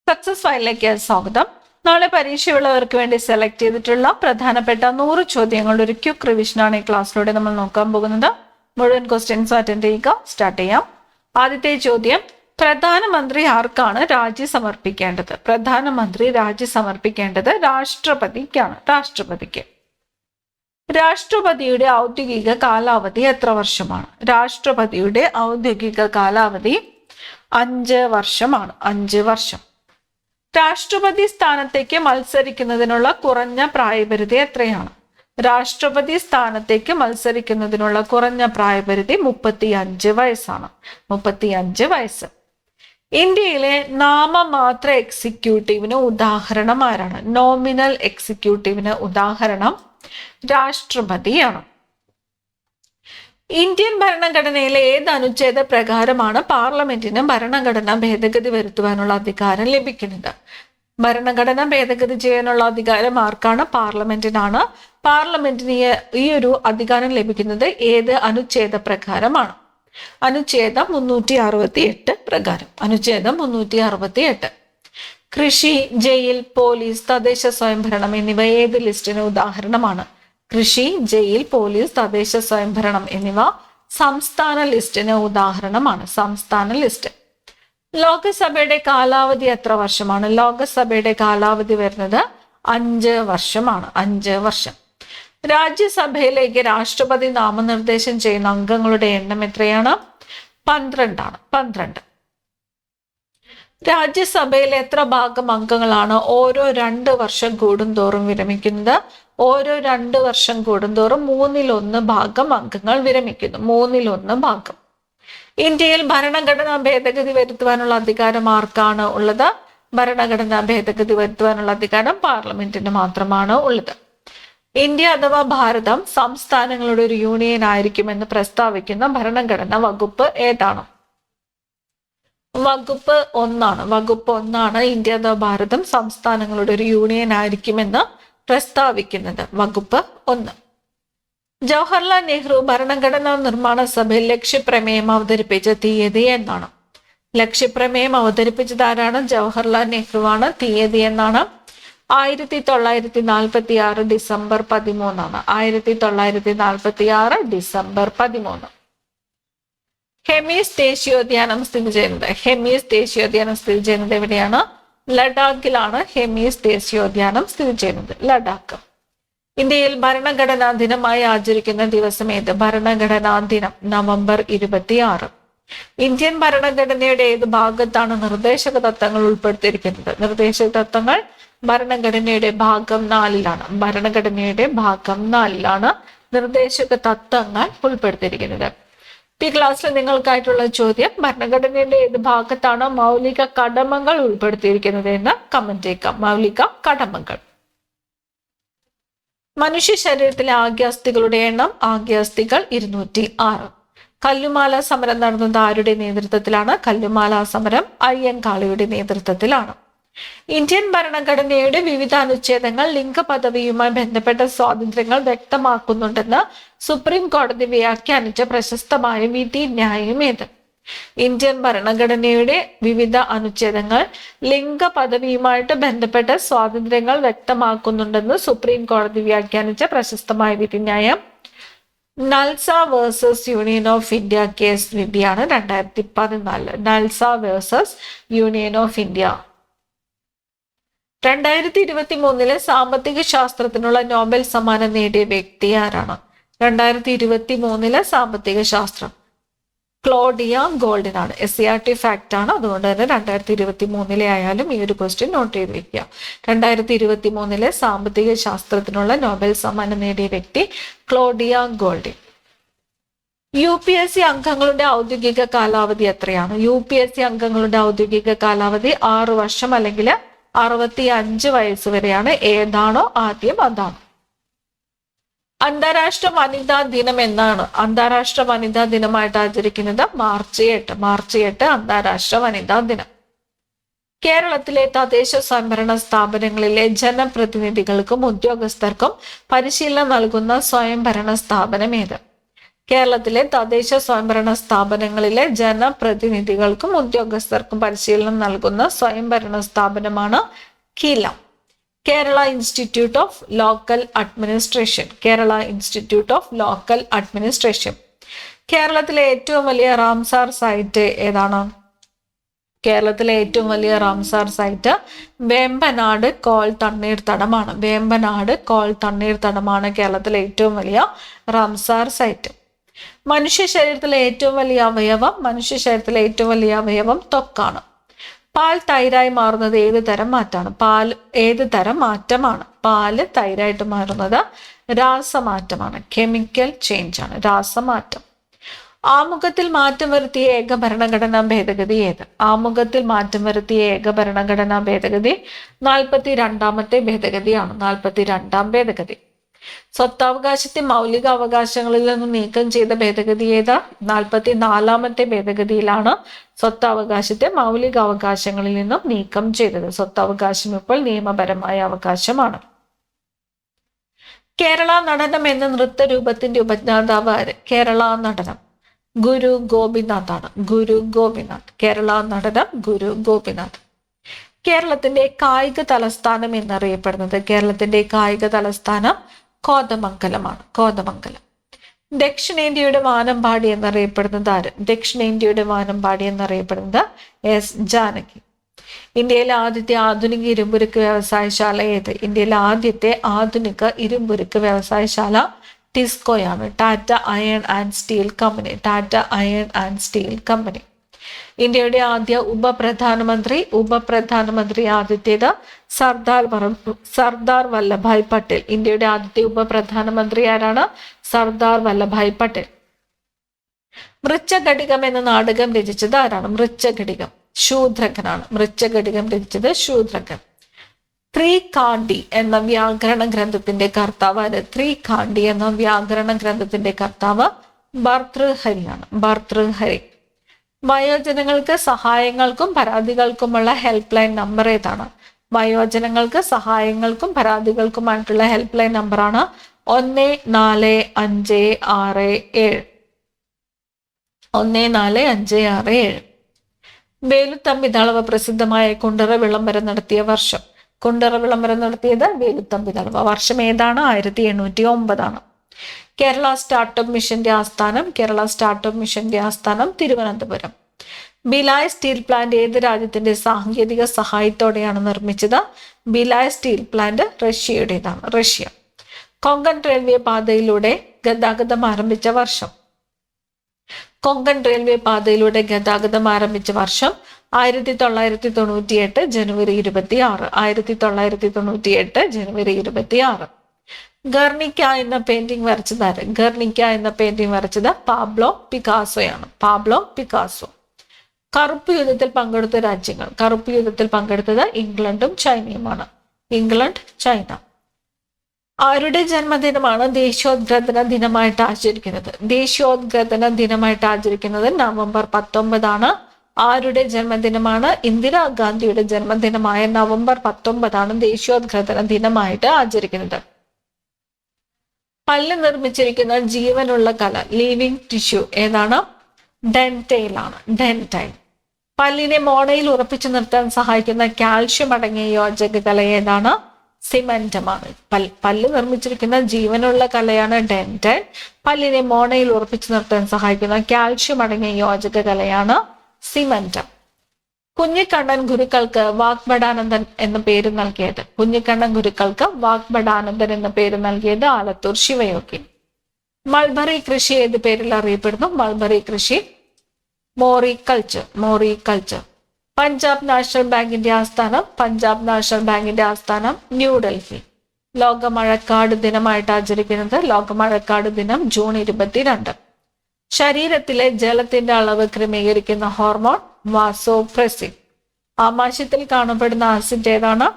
Success ഫയലിലേക്ക് സ്വാഗതം. നാളെ പരീക്ഷയുള്ളവർക്ക് വേണ്ടി സെലക്ട് ചെയ്തിട്ടുള്ള പ്രധാനപ്പെട്ട 100 ചോദ്യങ്ങളുടെ ഒരു ക്വിക്ക് റിവിഷനാണ് ഈ ക്ലാസ്സിലൂടെ നമ്മൾ നോക്കാൻ പോകുന്നത്. മുഴുവൻ ക്വസ്റ്റ്യൻസ് അറ്റൻഡ് ചെയ്യുക. സ്റ്റാർട്ട് ചെയ്യാം. ആദ്യത്തെ ചോദ്യം, പ്രധാനമന്ത്രി ആർക്കാണ് രാജി സമർപ്പിക്കേണ്ടത്? പ്രധാനമന്ത്രി രാജി സമർപ്പിക്കേണ്ടത് രാഷ്ട്രപതിക്കാണ്. രാഷ്ട്രപതിക്ക്. രാഷ്ട്രപതിയുടെ ഔദ്യോഗിക കാലാവധി എത്ര വർഷമാണ്? രാഷ്ട്രപതിയുടെ ഔദ്യോഗിക കാലാവധി 5 വർഷമാണ്. 5 വർഷം. രാഷ്ട്രപതി സ്ഥാനത്തേക്ക് മത്സരിക്കുന്നതിനുള്ള കുറഞ്ഞ പ്രായപരിധി എത്രയാണ്? രാഷ്ട്രപതി സ്ഥാനത്തേക്ക് മത്സരിക്കുന്നതിനുള്ള കുറഞ്ഞ പ്രായപരിധി 35 വയസ്സാണ്. 35 വയസ്സ്. ഇന്ത്യയിലെ നാമമാത്ര എക്സിക്യൂട്ടീവിന് ഉദാഹരണം ആരാണ്? നോമിനൽ എക്സിക്യൂട്ടീവിന് ഉദാഹരണം രാഷ്ട്രപതിയാണ്. ഇന്ത്യൻ ഭരണഘടനയിലെ ഏത് അനുച്ഛേദ പ്രകാരമാണ് പാർലമെന്റിന് ഭരണഘടന ഭേദഗതി വരുത്തുവാനുള്ള അധികാരം ലഭിക്കുന്നത്? ഭരണഘടന ഭേദഗതി ചെയ്യാനുള്ള അധികാരം ആർക്കാണ്? പാർലമെന്റിനാണ്. പാർലമെന്റിന് ഈ ഒരു അധികാരം ലഭിക്കുന്നത് ഏത് അനുച്ഛേദ പ്രകാരമാണ്? അനുച്ഛേദം 368 പ്രകാരം. അനുച്ഛേദം 368. കൃഷി, ജയിൽ, പോലീസ്, തദ്ദേശ സ്വയംഭരണം എന്നിവ ഏത് ലിസ്റ്റിന് ഉദാഹരണമാണ്? കൃഷി, ജയിൽ, പോലീസ്, തദ്ദേശ സ്വയംഭരണം എന്നിവ സംസ്ഥാന ലിസ്റ്റിന് ഉദാഹരണമാണ്. സംസ്ഥാന ലിസ്റ്റ്. ലോകസഭയുടെ കാലാവധി എത്ര വർഷമാണ്? ലോകസഭയുടെ കാലാവധി വരുന്നത് 5 വർഷമാണ്. 5 വർഷം. രാജ്യസഭയിലേക്ക് രാഷ്ട്രപതി നാമനിർദ്ദേശം ചെയ്യുന്ന അംഗങ്ങളുടെ എണ്ണം എത്രയാണ്? 12 ആണ്. 12. രാജ്യസഭയിൽ എത്ര ഭാഗം അംഗങ്ങളാണ് ഓരോ 2 വർഷം കൂടുന്തോറും വിരമിക്കുന്നത്? ഓരോ 2 വർഷം കൂടുന്തോറും 1/3 ഭാഗം അംഗങ്ങൾ വിരമിക്കുന്നു. 1/3 ഭാഗം. ഇന്ത്യയിൽ ഭരണഘടനാ ഭേദഗതി വരുത്തുവാനുള്ള അധികാരം ആർക്കാണ് ഉള്ളത്? ഭരണഘടനാ ഭേദഗതി വരുത്തുവാനുള്ള അധികാരം പാർലമെന്റിന് മാത്രമാണ് ഉള്ളത്. ഇന്ത്യ അഥവാ ഭാരതം സംസ്ഥാനങ്ങളുടെ ഒരു യൂണിയൻ ആയിരിക്കുമെന്ന് പ്രസ്താവിക്കുന്ന ഭരണഘടനാ വകുപ്പ് ഏതാണ്? വകുപ്പ് 1 വകുപ്പ് 1 ഇന്ത്യ അഥവാ ഭാരതം സംസ്ഥാനങ്ങളുടെ ഒരു യൂണിയൻ ആയിരിക്കുമെന്ന് പ്രസ്താവിക്കുന്നത്. വകുപ്പ് 1. ജവഹർലാൽ നെഹ്റു ഭരണഘടനാ നിർമ്മാണ സഭയിൽ ലക്ഷ്യപ്രമേയം അവതരിപ്പിച്ച തീയതി എന്നാണ്? ലക്ഷ്യപ്രമേയം അവതരിപ്പിച്ചത് ആരാണ്? ജവഹർലാൽ നെഹ്റു ആണ്. തീയതി എന്നാണ്? 1946 ഡിസംബർ 13. 1946 ഡിസംബർ 13. ഹെമീസ് ദേശീയോദ്യാനം സ്ഥിതി ചെയ്യുന്നത്? ഹെമീസ് ദേശീയോദ്യാനം സ്ഥിതി ചെയ്യുന്നത് എവിടെയാണ്? ലഡാക്കിലാണ് ഹെമീസ് ദേശീയോദ്യാനം സ്ഥിതി ചെയ്യുന്നത്. ലഡാക്ക്. ഇന്ത്യയിൽ ഭരണഘടനാ ദിനമായി ആചരിക്കുന്ന ദിവസം ഏത്? ഭരണഘടനാ ദിനം നവംബർ 26. ഇന്ത്യൻ ഭരണഘടനയുടെ ഏത് ഭാഗത്താണ് നിർദ്ദേശക തത്വങ്ങൾ ഉൾപ്പെടുത്തിയിരിക്കുന്നത്? നിർദ്ദേശക തത്വങ്ങൾ ഭരണഘടനയുടെ ഭാഗം 4 ഭരണഘടനയുടെ ഭാഗം 4 നിർദ്ദേശക തത്വങ്ങൾ ഉൾപ്പെടുത്തിയിരിക്കുന്നത്. ഈ ക്ലാസ്സിൽ നിങ്ങൾക്കായിട്ടുള്ള ചോദ്യം, ഭരണഘടനയുടെ ഏത് ഭാഗത്താണ് മൗലിക കടമകൾ ഉൾപ്പെടുത്തിയിരിക്കുന്നത് എന്ന് കമന്റ് ചെയ്യുക. മൗലിക കടമകൾ. മനുഷ്യ ശരീരത്തിലെ ആഗ്യാസ്ഥികളുടെ എണ്ണം? ആഗ്യാസ്ഥികൾ 206. കല്ലുമാല സമരം നടന്നത് ആരുടെ നേതൃത്വത്തിലാണ്? കല്ലുമാല സമരം അയ്യങ്കാളിയുടെ നേതൃത്വത്തിലാണ്. ഇന്ത്യൻ ഭരണഘടനയുടെ വിവിധ അനുച്ഛേദങ്ങൾ ലിംഗപദവിയുമായി ബന്ധപ്പെട്ട സ്വാതന്ത്ര്യങ്ങൾ വ്യക്തമാക്കുന്നുണ്ടെന്ന് സുപ്രീം കോടതി വ്യാഖ്യാനിച്ച പ്രശസ്തമായ വിധി ന്യായം ഏത്? ഇന്ത്യൻ ഭരണഘടനയുടെ വിവിധ അനുച്ഛേദങ്ങൾ ലിംഗപദവിയുമായിട്ട് ബന്ധപ്പെട്ട സ്വാതന്ത്ര്യങ്ങൾ വ്യക്തമാക്കുന്നുണ്ടെന്ന് സുപ്രീം കോടതി വ്യാഖ്യാനിച്ച പ്രശസ്തമായ വിധി ന്യായം NALSA versus union of India case വിധിയാണ്. 2014. NALSA versus union of India. 2023 സാമ്പത്തിക ശാസ്ത്രത്തിനുള്ള നോബൽ സമ്മാനം നേടിയ വ്യക്തി ആരാണ്? 2023 സാമ്പത്തിക ശാസ്ത്രം ക്ലോഡിയ ഗോൾഡിനാണ്. SCERT ഫാക്ട് ആണ്. അതുകൊണ്ട് തന്നെ 2023 ആയാലും ഈ ഒരു ക്വസ്റ്റ്യൻ നോട്ട് ചെയ്ത് വെക്കുക. 2023 സാമ്പത്തിക ശാസ്ത്രത്തിനുള്ള നോബൽ സമ്മാനം നേടിയ വ്യക്തി ക്ലോഡിയ ഗോൾഡിൻ. UPSC അംഗങ്ങളുടെ ഔദ്യോഗിക കാലാവധി എത്രയാണ്? UPSC അംഗങ്ങളുടെ ഔദ്യോഗിക കാലാവധി 6 വർഷം അല്ലെങ്കിൽ 65 വയസ്സ് വരെയാണ്. ഏതാണോ ആദ്യം അതാണ്. അന്താരാഷ്ട്ര വനിതാ ദിനം എന്നാണ്? അന്താരാഷ്ട്ര വനിതാ ദിനമായിട്ട് ആചരിക്കുന്നത് മാർച്ച് 8. മാർച്ച് 8 അന്താരാഷ്ട്ര വനിതാ ദിനം. കേരളത്തിലെ തദ്ദേശ സ്വയംഭരണ സ്ഥാപനങ്ങളിലെ ജനപ്രതിനിധികൾക്കും ഉദ്യോഗസ്ഥർക്കും പരിശീലനം നൽകുന്ന സ്വയംഭരണ സ്ഥാപനം ഏത്? കേരളത്തിലെ തദ്ദേശ സ്വയംഭരണ സ്ഥാപനങ്ങളിലെ ജനപ്രതിനിധികൾക്കും ഉദ്യോഗസ്ഥർക്കും പരിശീലനം നൽകുന്ന സ്വയംഭരണ സ്ഥാപനമാണ് KILA. Kerala institute of local administration. Kerala institute of local administration. കേരളത്തിലെ ഏറ്റവും വലിയ റാംസാർ സൈറ്റ് ഏതാണ്? കേരളത്തിലെ ഏറ്റവും വലിയ റാംസാർ സൈറ്റ് വേമ്പനാട് കോൾ തണ്ണീർത്തടമാണ്. വേമ്പനാട് കോൾ തണ്ണീർത്തടമാണ് കേരളത്തിലെ ഏറ്റവും വലിയ റാംസാർ സൈറ്റ്. മനുഷ്യ ശരീരത്തിലെ ഏറ്റവും വലിയ അവയവം ത്വക്കാണ്. പാൽ തൈരായി മാറുന്നത് ഏത് തരം മാറ്റമാണ്? പാല് തൈരായിട്ട് മാറുന്നത് രാസമാറ്റമാണ്. കെമിക്കൽ ചേഞ്ച് ആണ്, രാസമാറ്റം. ആമുഖത്തിൽ മാറ്റം വരുത്തിയ ഏക ഭരണഘടനാ ഭേദഗതി ഏത്? ആമുഖത്തിൽ മാറ്റം വരുത്തിയ ഏക ഭരണഘടനാ ഭേദഗതി 42ാമത്തെ ഭേദഗതിയാണ്. 42ാം ഭേദഗതി. സ്വത്തവകാശത്തെ മൗലിക അവകാശങ്ങളിൽ നിന്ന് നീക്കം ചെയ്ത ഭേദഗതി ഏതാ? 44ാമത്തെ ഭേദഗതിയിലാണ് സ്വത്തവകാശത്തെ മൗലിക അവകാശങ്ങളിൽ നിന്നും നീക്കം ചെയ്തത്. സ്വത്തവകാശം ഇപ്പോൾ നിയമപരമായ അവകാശമാണ്. കേരള നടനം എന്ന നൃത്തരൂപത്തിന്റെ ഉപജ്ഞാതാവ് ആര്? കേരള നടനം ഗുരു ഗോപിനാഥ് ആണ്. ഗുരു ഗോപിനാഥ്. കേരള നടനം ഗുരു ഗോപിനാഥ്. കേരളത്തിന്റെ കായിക തലസ്ഥാനം എന്നറിയപ്പെടുന്നത്? കേരളത്തിന്റെ കായിക തലസ്ഥാനം കോതമംഗലമാണ്. കോതമംഗലം. ദക്ഷിണേന്ത്യയുടെ വാനമ്പാടി എന്നറിയപ്പെടുന്നത് ആര്? ദക്ഷിണേന്ത്യയുടെ വാനമ്പാടി എന്നറിയപ്പെടുന്നത് എസ് ജാനകി. ഇന്ത്യയിലെ ആദ്യത്തെ ആധുനിക ഇരുമ്പുരുക്ക് വ്യവസായശാല ഏത്? ഇന്ത്യയിലെ ആദ്യത്തെ ആധുനിക ഇരുമ്പുരുക്ക് വ്യവസായശാല ടിസ്കോയാണ്. Tata iron and steel company. Tata iron and steel company. ഇന്ത്യയുടെ ആദ്യ ഉപപ്രധാനമന്ത്രി ആദ്യത്തേത് സർദാർ വല്ലഭായ് പട്ടേൽ. ഇന്ത്യയുടെ ആദ്യത്തെ ഉപപ്രധാനമന്ത്രി ആരാണ്? സർദാർ വല്ലഭായ് പട്ടേൽ. മൃച്ഛഘടികം എന്ന നാടകം രചിച്ചത് ആരാണ്? മൃച്ഛഘടികം ശൂദ്രകനാണ്. മൃച്ഛഘടികം രചിച്ചത് ശൂദ്രകൻ. ത്രികാണ്ഡി എന്ന വ്യാകരണ ഗ്രന്ഥത്തിന്റെ കർത്താവ് ആര്? ത്രികാണ്ഡി എന്ന വ്യാകരണ ഗ്രന്ഥത്തിന്റെ കർത്താവ് ഭർതൃഹരിയാണ്. ഭർതൃഹരി. വയോജനങ്ങൾക്ക് സഹായങ്ങൾക്കും പരാതികൾക്കുമുള്ള ഹെൽപ്പ് ലൈൻ നമ്പർ ഏതാണ്? വയോജനങ്ങൾക്ക് സഹായങ്ങൾക്കും പരാതികൾക്കുമായിട്ടുള്ള ഹെൽപ്പ് ലൈൻ നമ്പറാണ് 14567. 14567. വേലുത്തമ്പിതളവ പ്രസിദ്ധമായ കുണ്ടറ വിളംബരം നടത്തിയ വർഷം? കുണ്ടറ വിളംബരം നടത്തിയത് വേലുത്തമ്പിതളവ. വർഷം ഏതാണ്? 1809 കേരള സ്റ്റാർട്ടപ്പ് മിഷന്റെ ആസ്ഥാനം? കേരള സ്റ്റാർട്ടപ്പ് മിഷന്റെ ആസ്ഥാനം തിരുവനന്തപുരം. ഭിലായ് സ്റ്റീൽ പ്ലാന്റ് ഏത് രാജ്യത്തിന്റെ സാങ്കേതിക സഹായത്തോടെയാണ് നിർമ്മിച്ചത്? ഭിലായ് സ്റ്റീൽ പ്ലാന്റ് റഷ്യയുടേതാണ്. റഷ്യ. കൊങ്കൺ റെയിൽവേ പാതയിലൂടെ ഗതാഗതം ആരംഭിച്ച വർഷം? കൊങ്കൺ റെയിൽവേ പാതയിലൂടെ ഗതാഗതം ആരംഭിച്ച വർഷം 1998 ജനുവരി 26. 1998 ജനുവരി 26. ഗർണിക്ക എന്ന പെയിന്റിംഗ് വരച്ചത് ആര്? ഗർണിക്ക എന്ന പെയിന്റിംഗ് വരച്ചത് പാബ്ലോ പിക്കാസോയാണ്. Pablo Picasso. കറുപ്പ് യുദ്ധത്തിൽ പങ്കെടുത്ത രാജ്യങ്ങൾ? കറുപ്പ് യുദ്ധത്തിൽ പങ്കെടുത്തത് ഇംഗ്ലണ്ടും ചൈനയുമാണ്. England, China. ആരുടെ ജന്മദിനമാണ് ദേശീയോദ്ഗ്രഥന ദിനമായിട്ട് ആചരിക്കുന്നത്? ദേശീയോദ്ഗ്രഥന ദിനമായിട്ട് ആചരിക്കുന്നത് നവംബർ 19 ആരുടെ ജന്മദിനമാണ്? ഇന്ദിരാഗാന്ധിയുടെ ജന്മദിനമായ നവംബർ 19 ദേശീയോദ്ഗ്രഥന ദിനമായിട്ട് ആചരിക്കുന്നത്. പല്ല് നിർമ്മിച്ചിരിക്കുന്ന ജീവനുള്ള കല ലിവിങ് ടിഷ്യൂ ഏതാണ്? ഡെൻറ്റൈൽ ആണ്. ഡെൻറ്റൈൽ. പല്ലിനെ മോണയിൽ ഉറപ്പിച്ചു നിർത്താൻ സഹായിക്കുന്ന കാൽഷ്യം അടങ്ങിയ യോജക കല ഏതാണ്? സിമന്റമാണ്. പല്ല് നിർമ്മിച്ചിരിക്കുന്ന ജീവനുള്ള കലയാണ് ഡെൻറ്റൈൽ. പല്ലിനെ മോണയിൽ ഉറപ്പിച്ചു നിർത്താൻ സഹായിക്കുന്ന കാൽഷ്യം അടങ്ങിയ യോജക കലയാണ് സിമന്റം. കുഞ്ഞിക്കണ്ണൻ ഗുരുക്കൾക്ക് വാഗ്ഭടാനന്ദൻ എന്ന പേര് നൽകിയത്? കുഞ്ഞിക്കണ്ണൻ ഗുരുക്കൾക്ക് വാഗ്ഭടാനന്ദൻ എന്ന പേര് നൽകിയത് ആലത്തൂർ ശിവയോഗി. മൾബറി കൃഷി ഏത് പേരിൽ അറിയപ്പെടുന്നു? മൾബറി കൃഷി മോറികൾച്ചർ. മോറികൾച്ചർ. പഞ്ചാബ് നാഷണൽ ബാങ്കിന്റെ ആസ്ഥാനം? പഞ്ചാബ് നാഷണൽ ബാങ്കിന്റെ ആസ്ഥാനം ന്യൂഡൽഹി. ലോക മഴക്കാട് ദിനമായിട്ട് ആചരിക്കുന്നത്? ലോക മഴക്കാട് ദിനം ജൂൺ 22. ശരീരത്തിലെ ജലത്തിന്റെ അളവ് ക്രമീകരിക്കുന്ന ഹോർമോൺ വാസോപ്രസിൻ. ആമാശയത്തിൽ കാണപ്പെടുന്ന ആസിഡ് ഏതാണ്?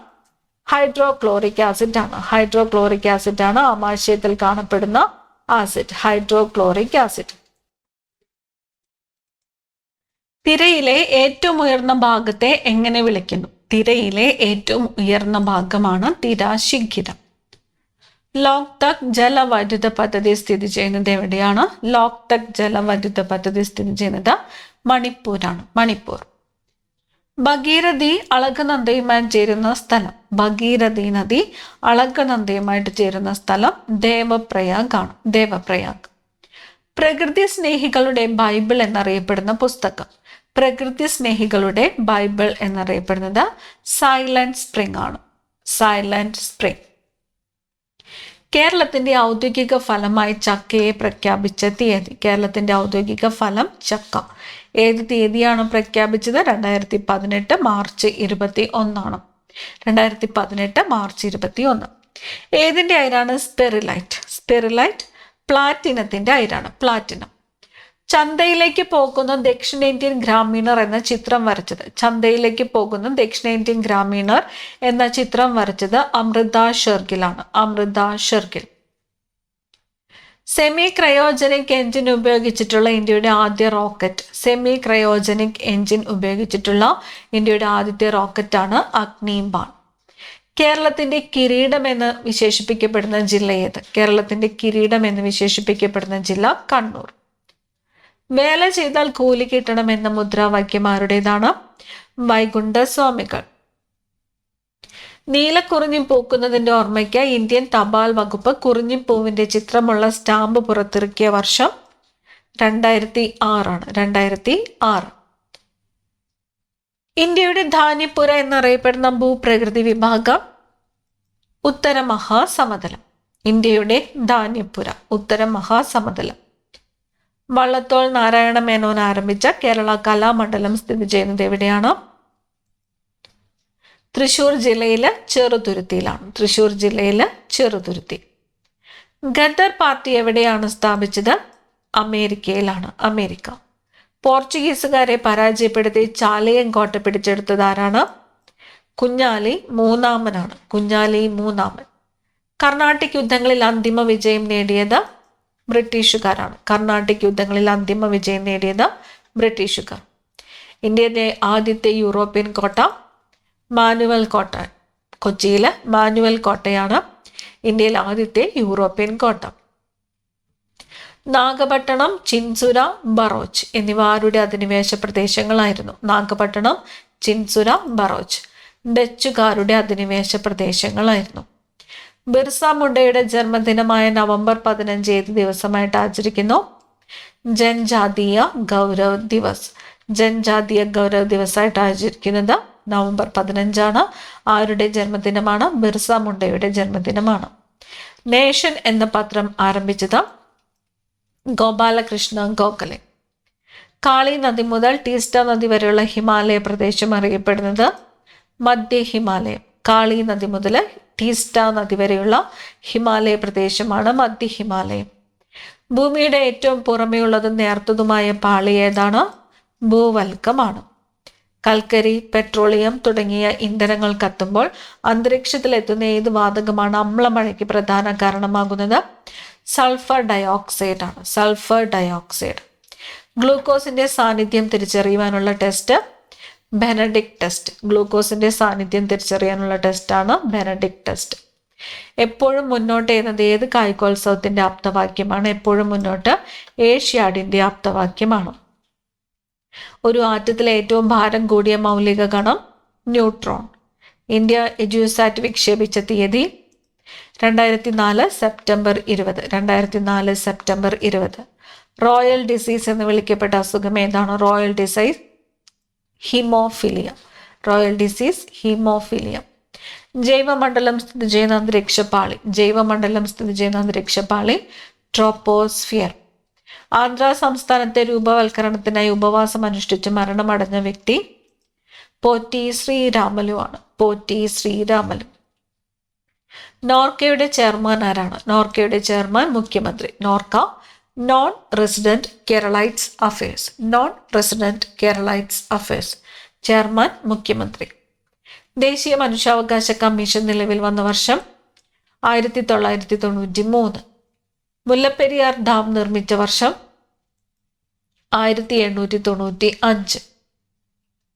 ഹൈഡ്രോക്ലോറിക് ആസിഡ് ആണ്. ഹൈഡ്രോക്ലോറിക് ആസിഡ് ആണ് ആമാശയത്തിൽ കാണപ്പെടുന്ന ആസിഡ്. Hydrochloric acid. തിരയിലെ ഏറ്റവും ഉയർന്ന ഭാഗത്തെ എങ്ങനെ വിളിക്കുന്നു? തിരയിലെ ഏറ്റവും ഉയർന്ന ഭാഗമാണ് തിരാശിഖിരം. ലോക്തക് ജലവൈദ്യുത പദ്ധതി സ്ഥിതി ചെയ്യുന്നത് എവിടെയാണ്? ലോക്തക് ജലവൈദ്യുത പദ്ധതി സ്ഥിതി ചെയ്യുന്നത് മണിപ്പൂരാണ്. മണിപ്പൂർ. ഭഗീരഥി അളകനന്ദയുമായി ചേരുന്ന സ്ഥലം. ഭഗീരഥി നദി അളകനന്ദയുമായിട്ട് ചേരുന്ന സ്ഥലം ദേവപ്രയാഗ് ആണ്. ദേവപ്രയാഗ്. പ്രകൃതി സ്നേഹികളുടെ ബൈബിൾ എന്നറിയപ്പെടുന്ന പുസ്തകം. പ്രകൃതി സ്നേഹികളുടെ ബൈബിൾ എന്നറിയപ്പെടുന്നത് സൈലന്റ് സ്പ്രിംഗ് ആണ്. Silent spring. കേരളത്തിന്റെ ഔദ്യോഗിക ഫലമായി ചക്കയെ പ്രഖ്യാപിച്ച തീയതി. കേരളത്തിന്റെ ഔദ്യോഗിക ഫലം ചക്ക. ഏത് തീയതിയാണ് പ്രഖ്യാപിച്ചത്? 2018 മാർച്ച് 21. 2018 മാർച്ച് 21. ഏതിന്റെ അയിരാണ് സ്പെറിലൈറ്റ്? സ്പെറിലൈറ്റ് പ്ലാറ്റിനത്തിന്റെ അയിരാണ്. പ്ലാറ്റിനം. ചന്തയിലേക്ക് പോകുന്ന ദക്ഷിണേന്ത്യൻ ഗ്രാമീണർ എന്ന ചിത്രം വരച്ചത്. ചന്തയിലേക്ക് പോകുന്ന ദക്ഷിണേന്ത്യൻ ഗ്രാമീണർ എന്ന ചിത്രം വരച്ചത് അമൃത ഷെർഗിലാണ്. Amrita Shergil. Semi cryogenic engine ഉപയോഗിച്ചിട്ടുള്ള ഇന്ത്യയുടെ ആദ്യ റോക്കറ്റ്. സെമി ക്രയോജനിക് എഞ്ചിൻ ഉപയോഗിച്ചിട്ടുള്ള ഇന്ത്യയുടെ ആദ്യത്തെ റോക്കറ്റാണ് അഗ്നിബാൺ. കേരളത്തിന്റെ കിരീടം എന്ന് വിശേഷിപ്പിക്കപ്പെടുന്ന ജില്ല ഏത്? കേരളത്തിന്റെ കിരീടം എന്ന് വിശേഷിപ്പിക്കപ്പെടുന്ന ജില്ല കണ്ണൂർ. വേല ചെയ്താൽ കൂലി കിട്ടണം എന്ന മുദ്രാവാക്യം ആരുടേതാണ്? വൈകുണ്ഠസ്വാമികൾ. നീലക്കുറിഞ്ഞി പൂക്കുന്നതിന്റെ ഓർമ്മയ്ക്ക് ഇന്ത്യൻ തപാൽ വകുപ്പ് കുറിഞ്ഞിപ്പൂവിന്റെ ചിത്രമുള്ള സ്റ്റാമ്പ് പുറത്തിറക്കിയ വർഷം 2006 ആണ്. 2006. ഇന്ത്യയുടെ ധാന്യപ്പുര എന്നറിയപ്പെടുന്ന ഭൂപ്രകൃതി വിഭാഗം ഉത്തര മഹാസമതലം. ഇന്ത്യയുടെ ധാന്യപ്പുര ഉത്തര മഹാസമതലം. വള്ളത്തോൾ നാരായണ മേനോൻ ആരംഭിച്ച കേരള കലാമണ്ഡലം സ്ഥിതി ചെയ്യുന്നത് എവിടെയാണ്? തൃശൂർ ജില്ലയിലെ ചെറുതുരുത്തിയിലാണ്. തൃശൂർ ജില്ലയിലെ ചെറുതുരുത്തി. ഗദർ പാർട്ടി എവിടെയാണ് സ്ഥാപിച്ചത്? അമേരിക്കയിലാണ്. അമേരിക്ക. പോർച്ചുഗീസുകാരെ പരാജയപ്പെടുത്തി ചാലയം കോട്ട പിടിച്ചെടുത്തത് ആരാണ്? കുഞ്ഞാലി മൂന്നാമനാണ്. കുഞ്ഞാലി മൂന്നാമൻ. കർണാട്ടിക് യുദ്ധങ്ങളിൽ അന്തിമ വിജയം നേടിയത് ബ്രിട്ടീഷുകാരാണ്. കർണാട്ടിക് യുദ്ധങ്ങളിൽ അന്തിമ വിജയം നേടിയത് ബ്രിട്ടീഷുകാർ. ഇന്ത്യയിലെ ആദ്യത്തെ യൂറോപ്യൻ കോട്ട മാനുവൽ കോട്ട. കൊച്ചിയിലെ മാനുവൽ കോട്ടയാണ് ഇന്ത്യയിലെ ആദ്യത്തെ യൂറോപ്യൻ കോട്ട. നാഗപട്ടണം, ചിൻസുര, ബറോച്ച് എന്നിവ ആരുടെ അധിനിവേശ പ്രദേശങ്ങളായിരുന്നു? നാഗപട്ടണം, ചിൻസുര, ബറോച്ച് ഡച്ചുകാരുടെ അധിനിവേശ പ്രദേശങ്ങളായിരുന്നു. ബിർസ മുണ്ടയുടെ ജന്മദിനമായ നവംബർ 15 ഏത് ദിവസമായിട്ട് ആചരിക്കുന്നു? ജൻജാതീയ ഗൗരവ് ദിവസ്. ജൻജാതീയ ഗൗരവ് ദിവസമായിട്ട് ആചരിക്കുന്നത് നവംബർ 15 ആരുടെ ജന്മദിനമാണ്? ബിർസ മുണ്ടയുടെ ജന്മദിനമാണ്. നേഷൻ എന്ന പത്രം ആരംഭിച്ചത് ഗോപാലകൃഷ്ണ ഗോഖലെ. കാളി നദി മുതൽ ടീസ്റ്റ നദി വരെയുള്ള ഹിമാലയ പ്രദേശം അറിയപ്പെടുന്നത് മധ്യ ഹിമാലയം. കാളി നദി മുതൽ ടീസ്റ്റ നദി വരെയുള്ള ഹിമാലയ പ്രദേശമാണ് മധ്യ ഹിമാലയം. ഭൂമിയുടെ ഏറ്റവും പുറമെയുള്ളതും നേർത്തതുമായ പാളി ഏതാണ്? ഭൂവൽക്കമാണ്. കൽക്കരി, പെട്രോളിയം തുടങ്ങിയ ഇന്ധനങ്ങൾ കത്തുമ്പോൾ അന്തരീക്ഷത്തിലെത്തുന്ന ഏത് വാതകമാണ് അമ്ലമഴയ്ക്ക് പ്രധാന കാരണമാകുന്നത്? സൾഫർ ഡയോക്സൈഡ് ആണ്. Sulphur dioxide. ഗ്ലൂക്കോസിന്റെ സാന്നിധ്യം തിരിച്ചറിയുവാനുള്ള ടെസ്റ്റ് ബെനഡിക്ട് ടെസ്റ്റ്. ഗ്ലൂക്കോസിന്റെ സാന്നിധ്യം തിരിച്ചറിയാനുള്ള ടെസ്റ്റാണ് ബെനഡിക്ട് ടെസ്റ്റ്. എപ്പോഴും മുന്നോട്ട് എന്നത് ഏത് കായികോത്സവത്തിന്റെ ആപ്തവാക്യമാണ്? എപ്പോഴും മുന്നോട്ട് ഏഷ്യാഡിന്റെ ആപ്തവാക്യമാണ്. ഒരു ആറ്റത്തിലെ ഏറ്റവും ഭാരം കൂടിയ മൗലിക കണം ന്യൂട്രോൺ. ഇന്ത്യ എഡ്യൂസാറ്റ് വിക്ഷേപിച്ച തീയതി 2004 സെപ്റ്റംബർ 20. 2004 സെപ്റ്റംബർ 20. റോയൽ ഡിസീസ് എന്ന് വിളിക്കപ്പെട്ട അസുഖം ഏതാണ്? Royal disease haemophilia. Royal disease haemophilia. ജൈവമണ്ഡലം സ്ഥിതി ചെയ്യുന്ന അന്തരീക്ഷപാളി. ജൈവമണ്ഡലം സ്ഥിതി ചെയ്യുന്ന അന്തരീക്ഷപാളി ട്രോപ്പോസ്ഫിയർ. ആന്ധ്ര സംസ്ഥാനത്തെ രൂപവൽക്കരണത്തിനായി ഉപവാസം അനുഷ്ഠിച്ച് മരണമടഞ്ഞ വ്യക്തി പോറ്റി ശ്രീരാമലു ആണ്. പോറ്റി ശ്രീരാമലു. നോർക്കയുടെ ചെയർമാൻ ആരാണ്? നോർക്കയുടെ ചെയർമാൻ മുഖ്യമന്ത്രി. Norka non resident Keralites affairs. Non resident Keralites affairs. Chairman മുഖ്യമന്ത്രി. ദേശീയ മനുഷ്യാവകാശ കമ്മീഷൻ നിലവിൽ വന്ന വർഷം 1993. മുല്ലപ്പെരിയാർ ഡാം നിർമ്മിച്ച വർഷം 1895.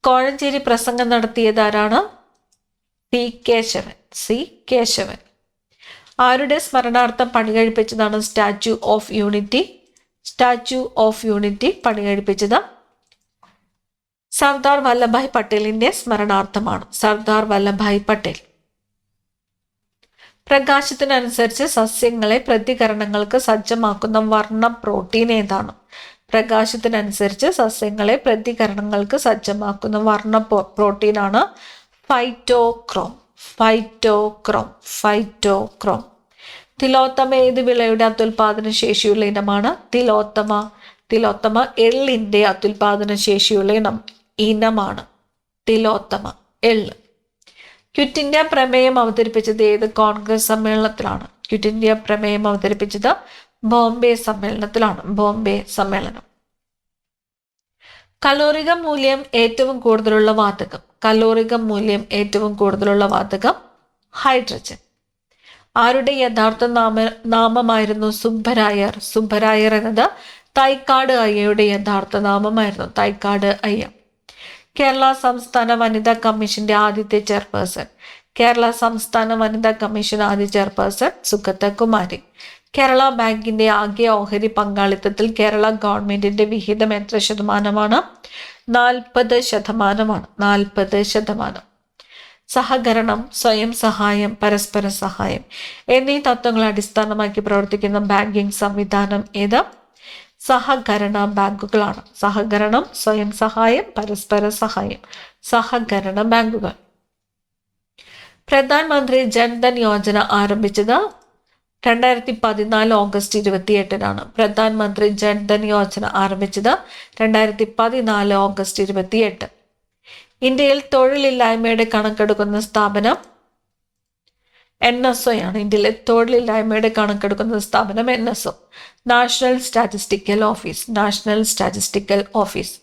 കോഴഞ്ചേരി പ്രസംഗം നടത്തിയതാരാണ്? സി കേശവൻ. സി കേശവൻ. ആരുടെ സ്മരണാർത്ഥം പണികഴിപ്പിച്ചതാണ് statue of unity? Statue of unity പണികഴിപ്പിച്ചത് സർദാർ വല്ലഭായ് പട്ടേലിന്റെ സ്മരണാർത്ഥമാണ്. സർദാർ വല്ലഭായ് പട്ടേൽ. പ്രകാശത്തിനനുസരിച്ച് സസ്യങ്ങളെ പ്രതികരണങ്ങൾക്ക് സജ്ജമാക്കുന്ന വർണ്ണ പ്രോട്ടീൻ ഏതാണ്? പ്രകാശത്തിനനുസരിച്ച് സസ്യങ്ങളെ പ്രതികരണങ്ങൾക്ക് സജ്ജമാക്കുന്ന വർണ്ണ പ്രോട്ടീനാണ് ഫൈറ്റോക്രോം. ഫൈറ്റോക്രോം. ഫൈറ്റോക്രോം. തിലോത്തമ ഏത് വിളയുടെ അത്യുൽപാദന ശേഷിയുള്ള ഇനമാണ്? തിലോത്തമ. തിലോത്തമ എള്ളിന്റെ അത്യുൽപാദന ശേഷിയുള്ള ഇനമാണ് തിലോത്തമ, എള്ള്. ക്വിറ്റ് ഇന്ത്യ പ്രമേയം അവതരിപ്പിച്ചത് ഏത് കോൺഗ്രസ് സമ്മേളനത്തിലാണ്? ക്വിറ്റ് ഇന്ത്യ പ്രമേയം അവതരിപ്പിച്ചത് ബോംബെ സമ്മേളനത്തിലാണ്. ബോംബെ സമ്മേളനം. കലോറിക മൂല്യം ഏറ്റവും കൂടുതലുള്ള വാതകം. കലോറിക മൂല്യം ഏറ്റവും കൂടുതലുള്ള വാതകം ഹൈഡ്രജൻ. ആരുടെ യഥാർത്ഥ നാമമായിരുന്നു സുബ്ബരായർ? സുബ്ബരായർ എന്നത് തൈക്കാട് അയ്യയുടെ യഥാർത്ഥ നാമമായിരുന്നു. തൈക്കാട് അയ്യ. കേരള സംസ്ഥാന വനിതാ കമ്മീഷന്റെ ആദ്യത്തെ ചെയർപേഴ്സൺ. കേരള സംസ്ഥാന വനിതാ കമ്മീഷൻ ആദ്യ ചെയർപേഴ്സൺ സുഗത കുമാരി. കേരള ബാങ്കിന്റെ ആകെ ഓഹരി പങ്കാളിത്തത്തിൽ കേരള ഗവൺമെന്റിന്റെ വിഹിതം എത്ര ശതമാനമാണ്? 40%. 40%. സഹകരണം, സ്വയം സഹായം, പരസ്പര സഹായം എന്നീ തത്വങ്ങളെ അടിസ്ഥാനമാക്കി പ്രവർത്തിക്കുന്ന ബാങ്കിംഗ് സംവിധാനം ഏത്? സഹകരണ ബാങ്കുകളാണ്. സഹകരണം, സ്വയം സഹായം, പരസ്പര സഹായം, സഹകരണ ബാങ്കുകൾ. പ്രധാനമന്ത്രി ജൻധൻ യോജന ആരംഭിച്ചത് 2014 ഓഗസ്റ്റ് 28. പ്രധാനമന്ത്രി ജൻധൻ യോജന ആരംഭിച്ചത് 2014 ഓഗസ്റ്റ് 28. ഇന്ത്യയിൽ തൊഴിലില്ലായ്മയുടെ കണക്കെടുക്കുന്ന സ്ഥാപനം NSO ആണ്. ഇന്ത്യയിലെ തൊഴിലില്ലായ്മയുടെ കണക്കെടുക്കുന്ന സ്ഥാപനം NSO, national statistical office. National statistical office.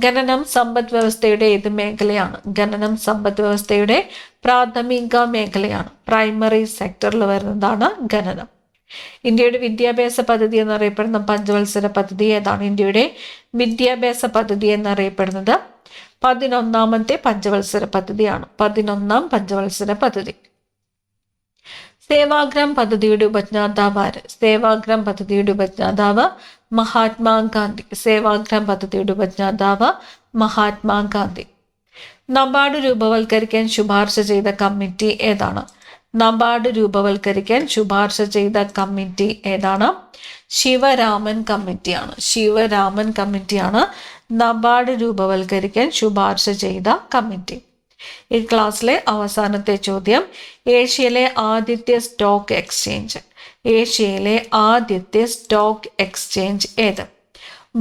ഖനനം സമ്പദ് വ്യവസ്ഥയുടെ ഏത് മേഖലയാണ്? ഖനനം സമ്പദ് വ്യവസ്ഥയുടെ പ്രാഥമിക മേഖലയാണ്. പ്രൈമറി സെക്ടറിൽ വരുന്നതാണ് ഖനനം. ഇന്ത്യയുടെ വിദ്യാഭ്യാസ പദ്ധതി എന്നറിയപ്പെടുന്ന പഞ്ചവത്സര പദ്ധതി ഏതാണ്? ഇന്ത്യയുടെ വിദ്യാഭ്യാസ പദ്ധതി എന്നറിയപ്പെടുന്നത് 11ാമത്തെ പഞ്ചവത്സര പദ്ധതിയാണ്. 11ാം പഞ്ചവത്സര പദ്ധതി. സേവാഗ്രാം പദ്ധതിയുടെ ഉപജ്ഞാതാവ് ആര്? സേവാഗ്രാം പദ്ധതിയുടെ ഉപജ്ഞാതാവ് മഹാത്മാഗാന്ധി. സേവാഗ്രാം പദ്ധതിയുടെ ഉപജ്ഞാതാവ് മഹാത്മാഗാന്ധി. നബാർഡ് രൂപവൽക്കരിക്കാൻ ശുപാർശ ചെയ്ത കമ്മിറ്റി ഏതാണ്? നബാർഡ് രൂപവൽക്കരിക്കാൻ ശുപാർശ ചെയ്ത കമ്മിറ്റി ഏതാണ്? ശിവരാമൻ കമ്മിറ്റിയാണ്. ശിവരാമൻ കമ്മിറ്റിയാണ് നബാർഡ് രൂപവൽക്കരിക്കാൻ ശുപാർശ ചെയ്ത കമ്മിറ്റി. ഈ ക്ലാസ്സിലെ അവസാനത്തെ ചോദ്യം, ഏഷ്യയിലെ ആദ്യത്തെ സ്റ്റോക്ക് എക്സ്ചേഞ്ച്. ഏഷ്യയിലെ ആദ്യത്തെ സ്റ്റോക്ക് എക്സ്ചേഞ്ച് ഏത്?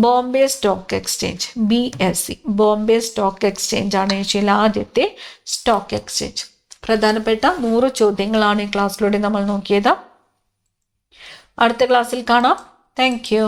Bombay stock exchange, BSE. Bombay stock exchange ആണ് ഏഷ്യയിലെ ആദ്യത്തെ സ്റ്റോക്ക് എക്സ്ചേഞ്ച്. പ്രധാനപ്പെട്ട 100 ചോദ്യങ്ങളാണ് ഈ ക്ലാസ്സിലൂടെ നമ്മൾ നോക്കിയത്. അടുത്ത ക്ലാസ്സിൽ കാണാം. Thank you.